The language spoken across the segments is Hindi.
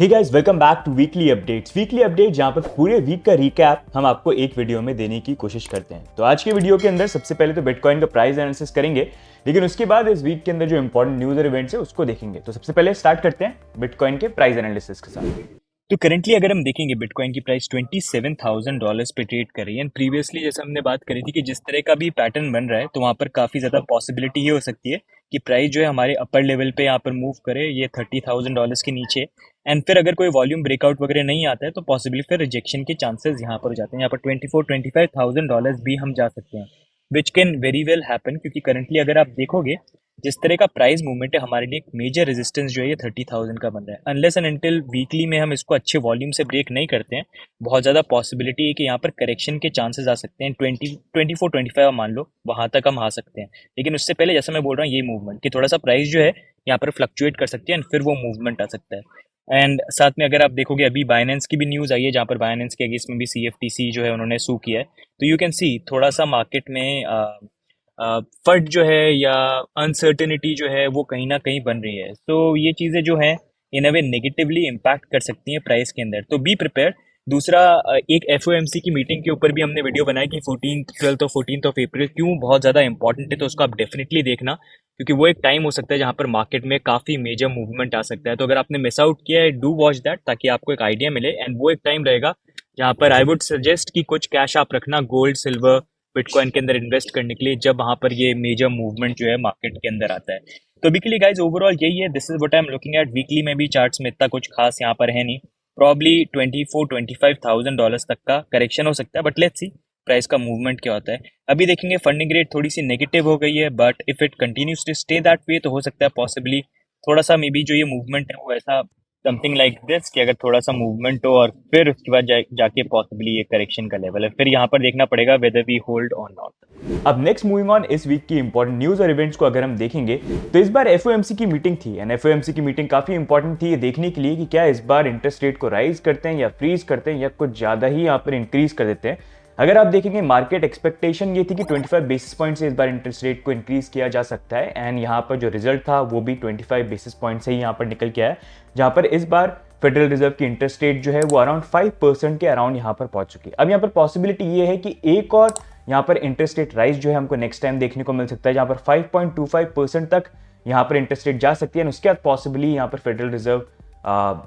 Hey guys, welcome back to weekly updates. Weekly update जहां पर पूरे वीक का रिकैप हम आपको एक वीडियो में देने की कोशिश करते हैं। तो आज के वीडियो के अंदर सबसे पहले तो बिटकॉइन का प्राइस एनालिसिस करेंगे, लेकिन उसके बाद इस वीक के अंदर जो इंपॉर्टेंट न्यूज और इवेंट्स है उसको देखेंगे। तो सबसे पहले स्टार्ट करते हैं बिटकॉइन के प्राइस एनालिसिस के साथ। तो करंटली अगर हम देखेंगे बिटकॉइन की प्राइस $27,000 पे ट्रेड कर रही है। एंड प्रीवियसली जैसे हमने बात करी थी कि जिस तरह का भी पैटर्न बन रहा है तो वहाँ पर काफ़ी ज़्यादा पॉसिबिलिटी ये हो सकती है कि प्राइस जो है हमारे अपर लेवल पे यहाँ पर मूव करे, ये $30,000 के नीचे। एंड फिर अगर कोई वॉल्यूम ब्रेकआउट वगैरह नहीं आता है तो पॉसिबली फिर रिजेक्शन के चांसेस यहाँ पर हो जाते हैं। यहाँ पर $24,000-25,000 भी हम जा सकते हैं, which can very well happen, क्योंकि करंटली अगर आप देखोगे जिस तरह का प्राइस मूवमेंट है हमारे लिए एक मेजर रेजिस्टेंस जो है ये 30,000 का बन रहा है। अनलेस एंड अनटिल वीकली में हम इसको अच्छे वॉल्यूम से ब्रेक नहीं करते हैं, बहुत ज़्यादा पॉसिबिलिटी है कि यहाँ पर करेक्शन के चांसेस आ सकते हैं। 24-25 मान लो वहाँ तक हम आ सकते हैं, लेकिन उससे पहले जैसा मैं बोल रहा हूँ ये मूवमेंट कि थोड़ा सा प्राइस जो है यहाँ पर फ्लक्चुएट कर सकती है एंड फिर वो मूवमेंट आ सकता है। एंड साथ में अगर आप देखोगे अभी बाइनेंस की भी न्यूज़ आई है जहाँ पर बाइनेंस के अगेंस्ट में भी CFTC जो है उन्होंने सू किया है। तो यू कैन सी थोड़ा सा मार्केट में फट जो है या अनसर्टेनिटी जो है वो कहीं ना कहीं बन रही है। तो ये चीज़ें जो हैं इन अ वे नेगेटिवली इम्पैक्ट कर सकती हैं प्राइस के अंदर, तो बी प्रिपेयर। दूसरा, एक FOMC की मीटिंग के ऊपर भी हमने वीडियो बनाया कि 12th और 14th ऑफ अप्रैल क्यों बहुत ज़्यादा इंपॉर्टेंट है, तो उसको आप डेफिनेटली देखना, क्योंकि वो एक टाइम हो सकता है जहाँ पर मार्केट में काफ़ी मेजर मूवमेंट आ सकता है। तो अगर आपने मिस आउट किया है, डू वॉच दैट, ताकि आपको एक आइडिया मिले। एंड वो एक टाइम रहेगा जहाँ पर आई वुड सजेस्ट कि कुछ कैश आप रखना गोल्ड, सिल्वर, बिटकॉइन के अंदर इन्वेस्ट करने के लिए, जब वहां पर ये मेजर मूवमेंट जो है मार्केट के अंदर आता है। तो वीकली गाइज ओवरऑल यही है, this is what I am looking at. Weekly में भी चार्ट्स में इतना कुछ खास यहाँ पर है नहीं, प्रॉब्ली $24,000-25,000 तक का करेक्शन हो सकता है, बट लेट्स सी प्राइस का मूवमेंट क्या होता है। अभी देखेंगे फंडिंग रेट थोड़ी सी नेगेटिव हो गई है, but if it continues to stay that way तो हो सकता है पॉसिबली थोड़ा सा मे बी जो ये मूवमेंट है वो ऐसा समथिंग लाइक दिस कि अगर थोड़ा सा मूवमेंट हो और फिर उसके बाद जाके पॉसिबली ये करेक्शन का लेवल है, फिर यहाँ पर देखना पड़ेगा वेदर वी होल्ड और नॉट। अब नेक्स्ट मूविंग ऑन, इस वीक की इंपॉर्टेंट न्यूज और इवेंट्स को अगर हम देखेंगे तो इस बार FOMC की मीटिंग थी। एंड FOMC की मीटिंग काफी इंपॉर्टेंट थी ये देखने के लिए कि क्या इस बार इंटरेस्ट रेट को राइज करते हैं या फ्रीज करते हैं या कुछ ज्यादा ही यहाँ पर इंक्रीज कर देते हैं। अगर आप देखेंगे मार्केट एक्सपेक्टेशन ये थी कि 25 बेसिस पॉइंट से इस बार इंटरेस्ट रेट को इंक्रीज किया जा सकता है। एंड यहाँ पर जो रिजल्ट था वो भी 25 बेसिस पॉइंट से ही यहाँ पर निकल के आया, जहाँ पर इस बार फेडरल रिजर्व की इंटरेस्ट रेट जो है वो अराउंड 5% के अराउंड यहाँ पर पहुंच चुकी है। अब यहाँ पर पॉसिबिलिटी ये है कि एक और यहाँ पर इंटरेस्ट रेट राइज जो है हमको नेक्स्ट टाइम देखने को मिल सकता है, जहाँ पर 5.25% तक यहाँ पर इंटरेस्ट रेट जा सकती है। उसके बाद पॉसिबली यहाँ पर फेडरल रिजर्व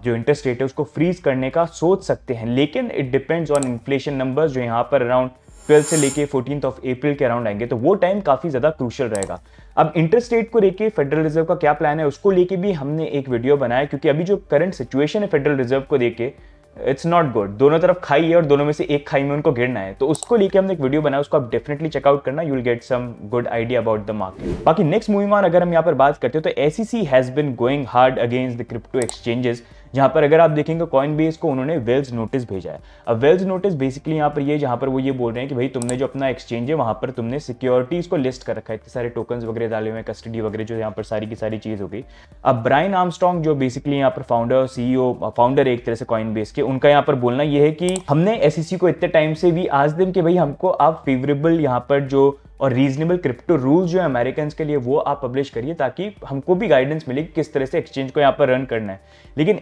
जो इंटरेस्ट रेट है उसको फ्रीज करने का सोच सकते हैं, लेकिन it depends on inflation numbers जो यहाँ पर अराउंड 12 से लेके 14th ऑफ अप्रैल के अराउंड आएंगे, तो वो टाइम काफी ज्यादा क्रूशियल रहेगा। अब इंटरेस्ट रेट को लेके फेडरल रिजर्व का क्या प्लान है उसको लेके भी हमने एक वीडियो बनाया, क्योंकि अभी जो करंट सिचुएशन है फेडरल रिजर्व को लेके इट्स नॉट गुड। दोनों तरफ खाई है और दोनों में से एक खाई में उनको गिरना है, तो उसको लेके हमने एक वीडियो बनाया, उसको आप डेफिनेटली चेकआउट करना, you will get some good idea about the market. बाकी नेक्स्ट मूविंग ऑन अगर हम यहाँ पर बात करते हो तो SEC has been going hard against the crypto exchanges, जहां पर अगर आप देखेंगे कॉइनबेस को उन्होंने वेल्स नोटिस भेजा है। अब वेल्स नोटिस बेसिकली यहाँ पर ये जहां पर वो ये बोल रहे हैं कि भाई तुमने जो अपना एक्सचेंज है वहां पर तुमने सिक्योरिटीज को लिस्ट कर रखा है, इतने सारे टोकन्स वगैरह डाले हुए हैं, कस्टडी वगैरह जो यहाँ पर सारी की सारी चीज हो गई। अब ब्रायन आर्मस्ट्रांग जो बेसिकली यहाँ पर फाउंडर एक तरह से कॉइनबेस के, उनका यहाँ पर बोलना ये है कि हमने SEC को इतने टाइम से भी आज दिन कि भाई हमको आप फेवरेबल यहाँ पर जो और रीजनेबल क्रिप्टो रूल्स जो है अमेरिकन के लिए वो आप पब्लिश करिए, ताकि हमको भी गाइडेंस मिले कि किस तरह से एक्सचेंज को यहाँ पर रन करना है। लेकिन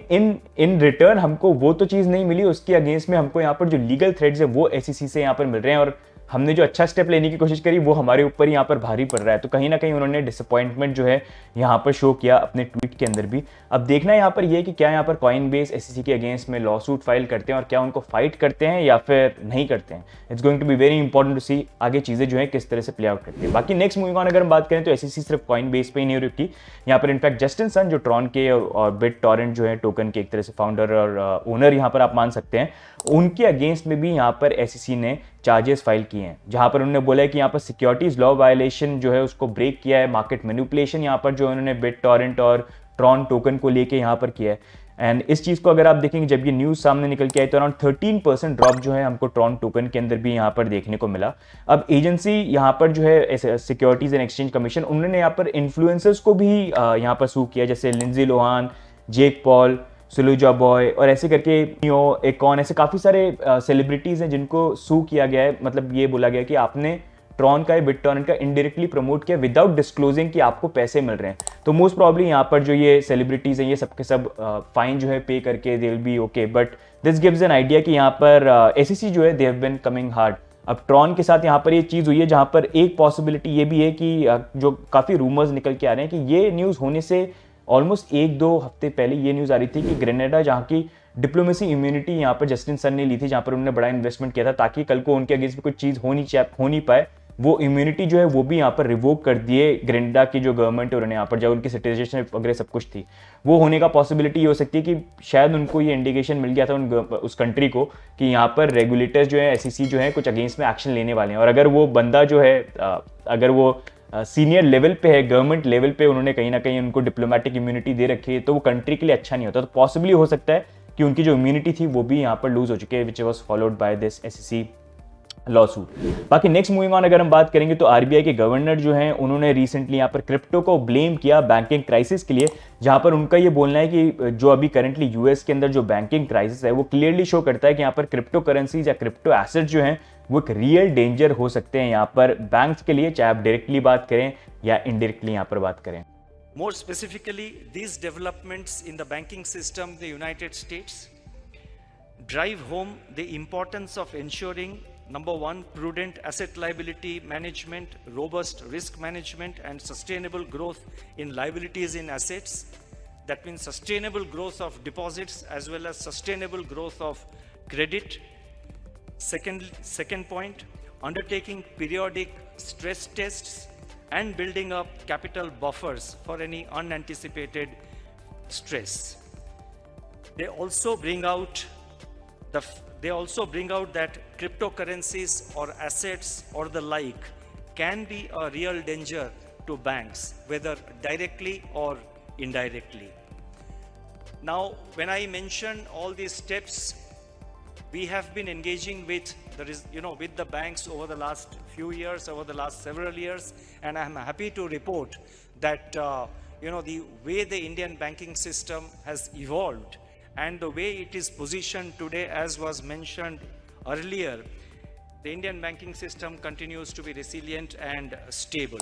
इन रिटर्न हमको वो तो चीज़ नहीं मिली, उसके अगेंस्ट में हमको यहाँ पर जो लीगल थ्रेड्स है वो SEC से यहाँ पर मिल रहे हैं, और हमने जो अच्छा स्टेप लेने की कोशिश करी वो हमारे ऊपर यहाँ पर भारी पड़ रहा है। तो कहीं ना कहीं उन्होंने डिसअपॉइंटमेंट जो है यहाँ पर शो किया अपने ट्वीट के अंदर भी। अब देखना यहाँ पर ये कि क्या यहाँ पर कॉइनबेस SEC के अगेंस्ट में लॉ सूट फाइल करते हैं और क्या उनको फाइट करते हैं या फिर नहीं करते हैं। It's going to be very important to see आगे चीज़ें जो है किस तरह से प्ले आउट करती है। बाकी नेक्स्ट मूविंग ऑन अगर हम बात करें तो SEC सिर्फ कॉइनबेस पे ही नहीं रुकी, यहाँ पर इनफैक्ट जस्टिन सन जो ट्रॉन के और बिटटॉरेंट जो है टोकन के एक तरह से फाउंडर और ओनर यहाँ पर आप मान सकते हैं, उनके अगेंस्ट में भी यहाँ पर SEC ने चार्जेस फाइल किए हैं, जहां पर उन्होंने बोला है कि यहाँ पर सिक्योरिटीज लॉ वायलेशन जो है उसको ब्रेक किया है, मार्केट मैनिपुलेशन यहाँ पर जो उन्होंने बिटटॉरेंट और ट्रॉन टोकन को लेके यहाँ पर किया है। एंड इस चीज़ को अगर आप देखेंगे जब ये न्यूज़ सामने निकल के आई तो अराउंड 13% ड्रॉप जो है हमको ट्रॉन टोकन के अंदर भी यहाँ पर देखने को मिला। अब एजेंसी यहाँ पर जो है सिक्योरिटीज एंड एक्सचेंज कमीशन, उन्होंने यहाँ पर इन्फ्लुएंसर्स को भी यहाँ पर सू किया, जैसे लिंजी लोहान, जेक पॉल, सुलूजा बॉय और ऐसे करके एकॉन, ऐसे काफ़ी सारे सेलिब्रिटीज़ हैं जिनको सू किया गया है। मतलब ये बोला गया कि आपने ट्रॉन का या बिटटॉरेंट का इनडायरेक्टली प्रमोट किया विदाउट डिस्क्लोजिंग कि आपको पैसे मिल रहे हैं। तो मोस्ट प्रॉब्ली यहाँ पर जो ये सेलिब्रिटीज हैं ये सबके सब फाइन जो है पे करके they will be okay, but this gives an idea कि यहाँ पर एसईसी जो है they have been coming hard. अब ट्रॉन के साथ यहाँ पर ये चीज़ हुई है जहाँ पर एक पॉसिबिलिटी ये भी है कि जो काफ़ी रूमर्स निकल के आ रहे हैं कि ये न्यूज़ होने से ऑलमोस्ट 1-2 हफ्ते पहले ये न्यूज़ आ रही थी कि ग्रेनेडा जहाँ की डिप्लोमेसी इम्यूनिटी यहाँ पर जस्टिन सन ने ली थी, जहाँ पर उन्होंने बड़ा इन्वेस्टमेंट किया था ताकि कल को उनके अगेंस्ट भी कुछ चीज़ हो नहीं पाए, वो इम्यूनिटी जो है वो भी यहाँ पर रिवोक कर दिए ग्रेनेडा की जो गवर्नमेंट है उन्होंने यहाँ पर, जब उनकी सिटीजनशिप वगैरह सब कुछ थी वो होने का पॉसिबिलिटी ये हो सकती है कि शायद उनको ये इंडिकेशन मिल गया था उस कंट्री को कि यहाँ पर रेगुलेटर्स जो है एसईसी जो है कुछ अगेंस्ट में एक्शन लेने वाले हैं, और अगर वो बंदा जो है अगर वो सीनियर लेवल पे है, गवर्नमेंट लेवल पे उन्होंने कहीं ना कहीं उनको डिप्लोमेटिक इम्यूनिटी दे रखी है, तो वो कंट्री के लिए अच्छा नहीं होता। तो पॉसिबली हो सकता है कि उनकी जो इम्यूनिटी थी वो भी यहाँ पर लूज हो चुकी है, which was followed by this SEC lawsuit. बाकी नेक्स्ट मूविंग ऑन अगर हम बात करेंगे तो आरबीआई के गवर्नर जो हैं उन्होंने रिसेंटली यहाँ पर क्रिप्टो को ब्लेम किया बैंकिंग क्राइसिस के लिए, जहां पर उनका ये बोलना है कि जो अभी करंटली यूएस के अंदर जो बैंकिंग क्राइसिस है वो क्लियरली शो करता है कि यहाँ पर क्रिप्टो करेंसीज या क्रिप्टो एसेट जो हैं वो एक रियल डेंजर हो सकते हैं यहाँ पर बैंक्स के लिए, चाहे आप डायरेक्टली बात करें या इनडायरेक्टली यहाँ पर बात करें। More specifically, these developments in the banking system in the United States drive home the importance of ensuring, number one, prudent asset liability management, robust risk management, and sustainable growth in liabilities in assets. That means sustainable growth of deposits as well as sustainable growth of credit. Second point, undertaking periodic stress tests and building up capital buffers for any unanticipated stress. They also bring out that cryptocurrencies or assets or the like can be a real danger to banks, whether directly or indirectly. Now, when I mention all these steps, we have been engaging with the banks over the last few years, over the last several years, and I'm happy to report that the way the Indian banking system has evolved and the way it is positioned today, as was mentioned earlier, the Indian banking system continues to be resilient and stable.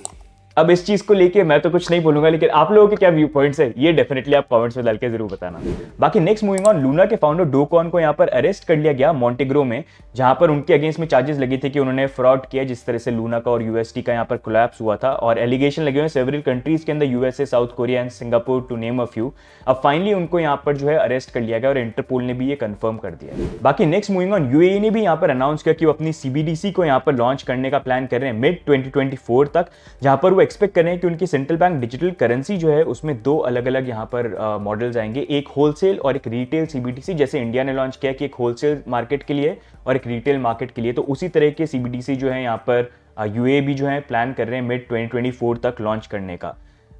अब इस चीज को लेके मैं तो कुछ नहीं बोलूंगा, लेकिन आप लोगों के क्या व्यू पॉइंट्स है ये डेफिनेटली आप कमेंट्स में डाल के जरूर बताना। बाकी नेक्स्ट मूविंग ऑन, लूना के फाउंडर डो कॉन को यहाँ पर अरेस्ट कर लिया गया मॉन्टेग्रो में, जहां पर उनके अगेंस्ट में चार्जेस लगे थे कि उन्होंने फ्रॉड किया, जिस तरह से लूना का और यूएसटी का यहाँ पर कोलैप्स हुआ था, और एलिगेशन लगे हुए सेवरल कंट्रीज के अंदर, USA, South Korea and Singapore to name a few. अब फाइनली उनको यहाँ पर जो है अरेस्ट कर लिया गया और इंटरपोल ने भी ये कंफर्म कर दिया। बाकी नेक्स्ट मूविंग ऑन, यूएई ने भी यहाँ पर अनाउंस किया कि वो अपनी सीबीडीसी को यहाँ पर लॉन्च करने का प्लान कर रहे हैं मिड 2024 तक, जहां पर वो एक्सपेक्ट कर रहे हैं कि उनकी सेंट्रल बैंक डिजिटल करेंसी जो है उसमें 2 अलग अलग यहाँ पर मॉडल्स आएंगे, एक होलसेल और एक रिटेल सीबीडीसी, जैसे इंडिया ने लॉन्च किया कि एक होलसेल मार्केट के लिए और एक रिटेल मार्केट के लिए, तो उसी तरह के सीबीडीसी जो है यहाँ पर यूएई भी जो है प्लान कर रहे हैं मिड 2024 तक लॉन्च करने का।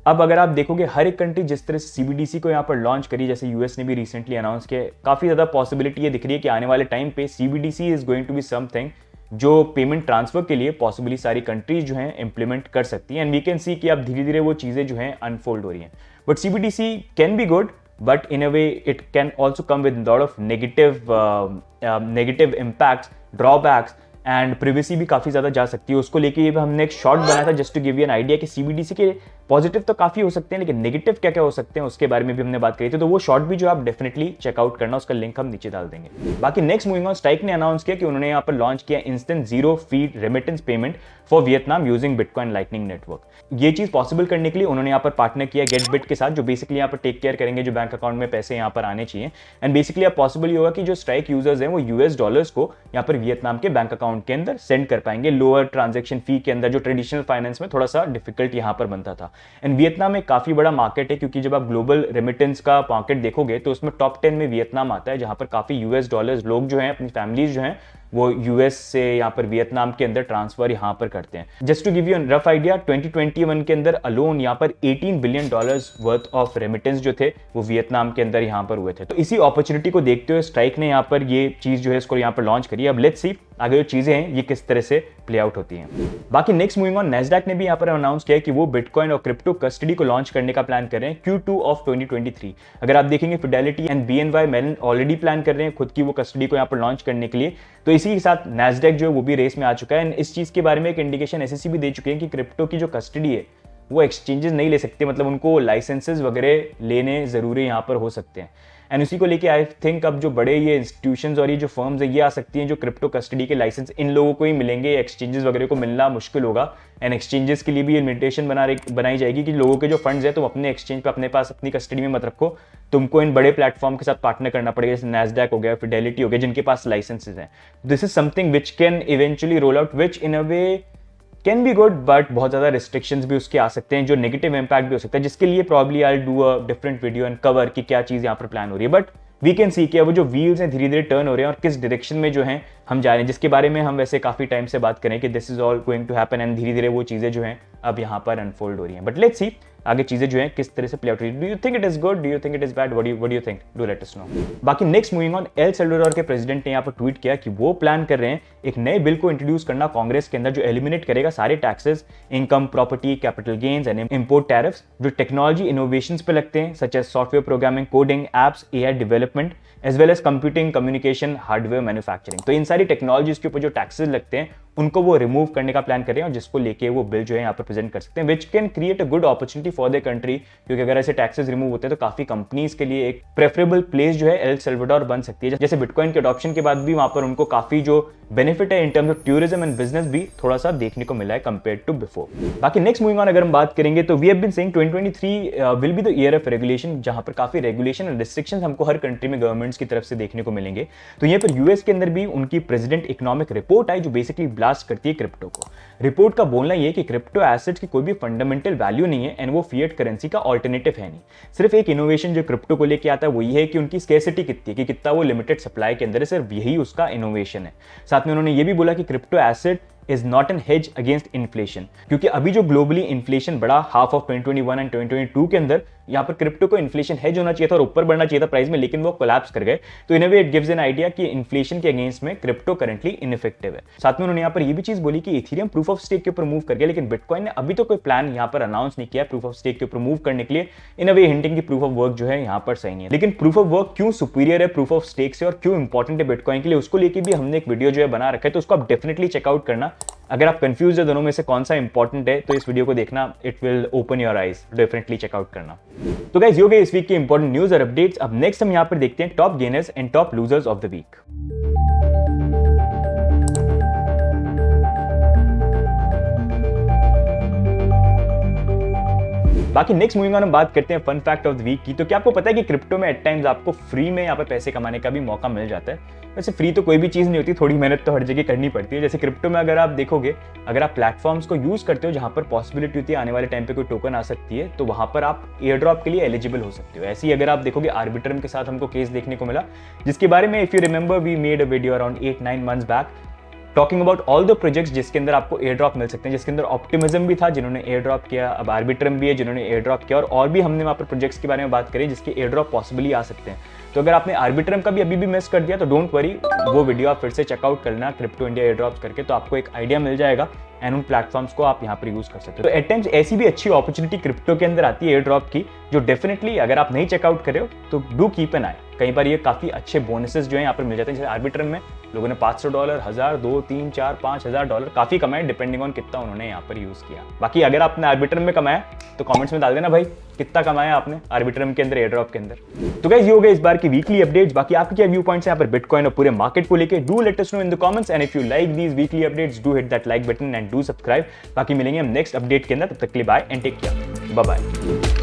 अब अगर आप देखोगे हर एक कंट्री जिस तरह से सीबीडीसी को यहाँ पर लॉन्च करी, जैसे यूएस ने भी रिसेंटली अनाउंस किया, काफी ज्यादा पॉसिबिलिटी ये दिख रही है कि आने वाले टाइम पे CBDC is going to be something जो पेमेंट ट्रांसफर के लिए पॉसिबली सारी कंट्रीज जो हैं इंप्लीमेंट कर सकती हैं, एंड वी कैन सी कि अब धीरे धीरे वो चीजें जो हैं अनफोल्ड हो रही हैं। But CBDC can be good, but in a way it can also come with lot of negative impacts, drawbacks, and privacy भी काफी ज्यादा जा सकती है। उसको लेके हमने एक शॉर्ट बनाया था just to give you an idea कि सीबीडीसी के पॉजिटिव तो काफी हो सकते हैं, लेकिन नेगेटिव क्या क्या हो सकते हैं उसके बारे में भी हमने बात करी थी, तो वो शॉर्ट भी जो आप डेफिनेटली चेकआउट करना, उसका लिंक हम नीचे डाल देंगे। बाकी नेक्स्ट मूविंग ऑन, स्ट्राइक ने अनाउंस किया कि उन्होंने यहाँ पर लॉन्च किया instant zero fee remittance payment for Vietnam using bitcoin lightning network. ये चीज पॉसिबल करने के लिए उन्होंने यहाँ पर पार्टनर किया गेटबिट के साथ, जो बेसिकली यहाँ पर टेक केयर करेंगे जो बैंक अकाउंट में पैसे यहाँ पर आने चाहिए, एंड बेसिकली अब पॉसिबल ही होगा कि जो स्ट्राइक यूजर्स हैं वो यूएस डॉलर्स को यहाँ पर वियतनाम के बैंक अकाउंट के अंदर सेंड कर पाएंगे लोअर ट्रांजेक्शन फी के अंदर, जो ट्रेडिशनल फाइनेंस में थोड़ा सा डिफिकल्ट यहाँ पर बनता था। एंड वियतनाम में काफी बड़ा मार्केट है, क्योंकि जब आप ग्लोबल रेमिटेंस का मार्केट देखोगे तो उसमें टॉप 10 में वियतनाम आता है, जहां पर काफी यूएस डॉलर्स लोग जो हैं अपनी फैमिलीज जो हैं वो यूएस से यहाँ पर वियतनाम के अंदर ट्रांसफर यहाँ पर करते हैं। Just to give you rough idea, 2021 के अंदर अलोन यहाँ पर $18 बिलियन वर्थ ऑफ रेमिटेंस जो थे वो वियतनाम के अंदर यहाँ पर हुए थे। तो इसी अपॉर्चुनिटी को देखते हुए स्ट्राइक ने यहाँ पर ये चीज जो है इसको यहाँ पर लॉन्च करी। अब लेट्स सी आगे जो चीजें हैं ये किस तरह से प्ले आउट होती हैं। बाकी नेक्स्ट मूविंग ऑन, नैस्डैक ने भी यहाँ पर अनाउंस किया कि वो बिटकॉइन और क्रिप्टो कस्टडी को लॉन्च करने का प्लान कर रहे हैं Q2 ऑफ 2023। अगर आप देखेंगे Fidelity and BNY Mellon already plan कर रहे हैं खुद की वो कस्टडी को यहाँ पर लॉन्च करने के लिए, तो इसी के साथ नैस्डैक जो है वो भी रेस में आ चुका है। एंड इस चीज़ के बारे में एक इंडिकेशन एसईसी भी दे चुके हैं कि क्रिप्टो की जो कस्टडी है वो एक्सचेंजेस नहीं ले सकते, मतलब उनको लाइसेंसेस वगैरह लेने ज़रूरी यहाँ पर हो सकते हैं। एंड उसी को लेके आई थिंक अब जो बड़े ये इंस्टीट्यूशंस और ये जो फर्म्स है ये आ सकती हैं जो क्रिप्टो कस्टडी के लाइसेंस इन लोगों को ही मिलेंगे, एक्सचेंजेस वगैरह को मिलना मुश्किल होगा। एंड एक्सचेंजेस के लिए भी लिमिटेशन बनाई जाएगी कि लोगों के जो फंड्स हैं तुम अपने एक्सचेंज पे अपने पास अपनी कस्टडी में मत रखो, तुमको इन बड़े प्लेटफॉर्म के साथ पार्टनर करना पड़ेगा, जैसे नैस्डैक हो गया, फिडेलिटी हो गया, जिनके पास लाइसेंसेज हैं। This is something which can eventually roll out, which in a way can be good, but बहुत ज़्यादा रिस्ट्रिक्शंस भी उसके आ सकते हैं, जो नेगेटिव इंपैक्ट भी हो सकता है, जिसके लिए probably I do a different video and cover कि क्या चीज़ यहाँ पर प्लान हो रही है। बट वी कैन सी कि वो जो व्हील्स हैं धीरे धीरे टर्न हो रहे हैं और किस डायरेक्शन में जो हैं हम जा रहे हैं, जिसके बारे में हम वैसे काफ़ी टाइम से बात करें कि this is all going to happen and धीरे धीरे वो चीज़ें जो हैं अब यहाँ पर अनफोल्ड हो रही हैं। बट लेट्स सी आगे चीज़ें जो हैं किस तरह से प्ले आउट हो रही है। Do you think it is good, do you think it is bad, what do you think, do let us know. बाकी next moving on, El Salvador के प्रेसिडेंट ने यहाँ पर ट्वीट किया कि वो प्लान कर रहे हैं एक नए बिल को इंट्रोड्यूस करना कांग्रेस के अंदर जो एलिमिनेट करेगा सारे taxes, income, property, capital gains and import tariffs जो टेक्नोलॉजी इनोवेशंस पे लगते हैं, such as software programming, coding, apps, AI development as well as computing, communication, hardware manufacturing. तो इन सारी टेक्नोलॉजीज के ऊपर जो टैक्सेस लगते हैं उनको वो रिमूव करने का प्लान कर रहे हैं और जिसको लेके वो बिल जो है यहाँ पर प्रेजेंट कर सकते हैं, which can create a good opportunity for the country, क्योंकि अगर ऐसे टैक्सेस रिमूव होते हैं तो काफी कंपनीज के लिए एक प्रेफरेबल प्लेस जो है एल सल्वाडोर बन सकती है। जैसे बिटकॉइन के अडॉप्शन के बाद भी वहां पर उनको काफी जो बेनिफिट है in terms of tourism and business भी थोड़ा सा देखने को मिला है कंपेयर टू बिफोर। बाकी नेक्स्ट मूविंग ऑन अगर हम बात करेंगे तो we have been saying 2023 will be the year of regulation, जहां पर काफी रेगुलेशन एंड रिस्ट्रिक्शंस हमको हर कंट्री में गवर्नमेंट्स की तरफ से देखने को मिलेंगे। तो यहाँ पर यूएस के अंदर भी उनकी प्रेसिडेंट इकोनॉमिक रिपोर्ट आई जो बेसिकली ब्लास्ट करती है क्रिप्टो को। रिपोर्ट का बोलना यह कि क्रिप्टो एसेट्स की कोई भी फंडामेंटल वैल्यू नहीं है एंड वो फिएट करेंसी का ऑल्टरनेटिव है नहीं। सिर्फ एक इनोवेशन जो क्रिप्टो को लेके आता है वो ये है कि उनकी स्केर्सिटी कितनी है, कि कितना वो लिमिटेड सप्लाई के अंदर है, सिर्फ यही उसका इनोवेशन है। साथ में उन्होंने ये भी बोला कि crypto asset is not an hedge against inflation, क्योंकि अभी जो ग्लोबली इन्फ्लेशन बढ़ा हाफ ऑफ 2021 एंड 2022 के अंदर, यहाँ पर क्रिप्टो को इन्फ्लेशन हेज होना चाहिए था और ऊपर बढ़ना चाहिए था प्राइस में, लेकिन वो कोलैप्स कर गए। तो in a way it gives an idea कि इन्फ्लेशन के अगेंस्ट में क्रिप्टो करंटली इनइफेक्टिव है। साथ में उन्होंने यहाँ पर ये भी चीज बोली कि इथेरियम प्रूफ ऑफ स्टेक के ऊपर मूव कर गया, लेकिन बिटकॉइन ने अभी तो कोई प्लान यहाँ पर अनाउंस नहीं किया प्रूफ ऑफ स्टेक के ऊपर मूव करने के लिए। इन अ वे हिंटिंग की प्रूफ ऑफ वर्क जो है यहाँ पर सही नहीं है। लेकिन प्रूफ ऑफ वर्क क्यों सुपीरियर है प्रूफ ऑफ स्टेक से और क्यों इंपॉर्टेंट है बिटकॉइन के लिए, उसको लेके भी हमने एक वीडियो जो है बना रखा है, तो उसको आप डेफिनेटली चेकआउट करना। अगर आप कंफ्यूज है दोनों में से कौन सा इंपॉर्टेंट है तो इस वीडियो को देखना, it will open your eyes, definitely check out करना। तो गाइस ये हो गए इस वीक के इंपॉर्टेंट न्यूज और अपडेट्स। अब नेक्स्ट हम यहाँ पर देखते हैं top gainers and top losers of the week. बाकी नेक्स्ट मूविंग ऑन हम बात करते हैं fun fact of the week की। तो क्या आपको पता है कि क्रिप्टो में एट टाइम्स आपको फ्री में यहाँ पे पैसे कमाने का भी मौका मिल जाता है। वैसे फ्री तो कोई भी चीज़ नहीं होती, थोड़ी मेहनत तो हर जगह करनी पड़ती है। जैसे क्रिप्टो में अगर आप देखोगे, अगर आप प्लेटफॉर्म्स को यूज़ करते हो जहाँ पर पॉसिबिलिटी होती है आने वाले टाइम पे कोई टोकन आ सकती है, तो वहाँ पर आप एयर ड्रॉप के लिए एलिजिबल हो सकते हो। ऐसे ही अगर आप देखोगे आर्बिट्रम के साथ हमको केस देखने को मिला, जिसके बारे में if you remember we made a video around 8-9 months back talking about all the projects जिसके अंदर आपको एयर ड्रॉप मिल सकते हैं, जिसके अंदर ऑप्टिमिज्म भी था जिन्होंने एयर ड्रॉप किया, अब आर्बिट्रम भी है जिन्होंने एयर ड्रॉप किया, और भी हमने वहाँ पर प्रोजेक्ट्स के बारे में बात करी जिसके एयर ड्रॉप पॉसिबली आ सकते हैं। तो अगर आपने आर्बिट्रम का भी अभी भी मिस कर दिया तो डोंट वरी, वो वीडियो आप फिर से चेकआउट करना क्रिप्टो इंडिया एयर ड्रॉप्स करके, तो आपको एक आइडिया मिल जाएगा एंड उन प्लेटफॉर्म्स को आप यहाँ पर यूज कर सकते हो। तो एट टाइम्स ऐसी भी अच्छी अपॉर्चुनिटी क्रिप्टो के अंदर आती है एयर ड्रॉप की, जो डेफिनेटली अगर आप नहीं चेकआउट कर रहे हो तो डू कीप एन आई। कई बार ये काफी अच्छे बोनसेस जो है यहाँ पर मिल जाते हैं। जैसे आर्बिट्रम में लोगों ने $500, 1000, 2, 3, 4, $5000 काफी कमाए, डिपेंडिंग ऑन कितना उन्होंने यहाँ पर यूज किया। बाकी अगर आपने आर्बिट्रम में कमाया तो कमेंट्स में डाल देना भाई कितना कमाया आपने आर्बिट्रम के अंदर एयर ड्रॉप के अंदर। तो गाइस ये हो गए इस बार की वीकली अपडेट्स। बाकी आपके क्या व्यू पॉइंट्स हैं यहाँ पर बिटकॉइन और पूरे मार्केट को लेके, do let us no in the comments and if you like these weekly updates do hit that like button and do subscribe. बाकी मिलेंगे हम नेक्स्ट अपडेट के अंदर, तब तक के लिए bye and take care, bye bye.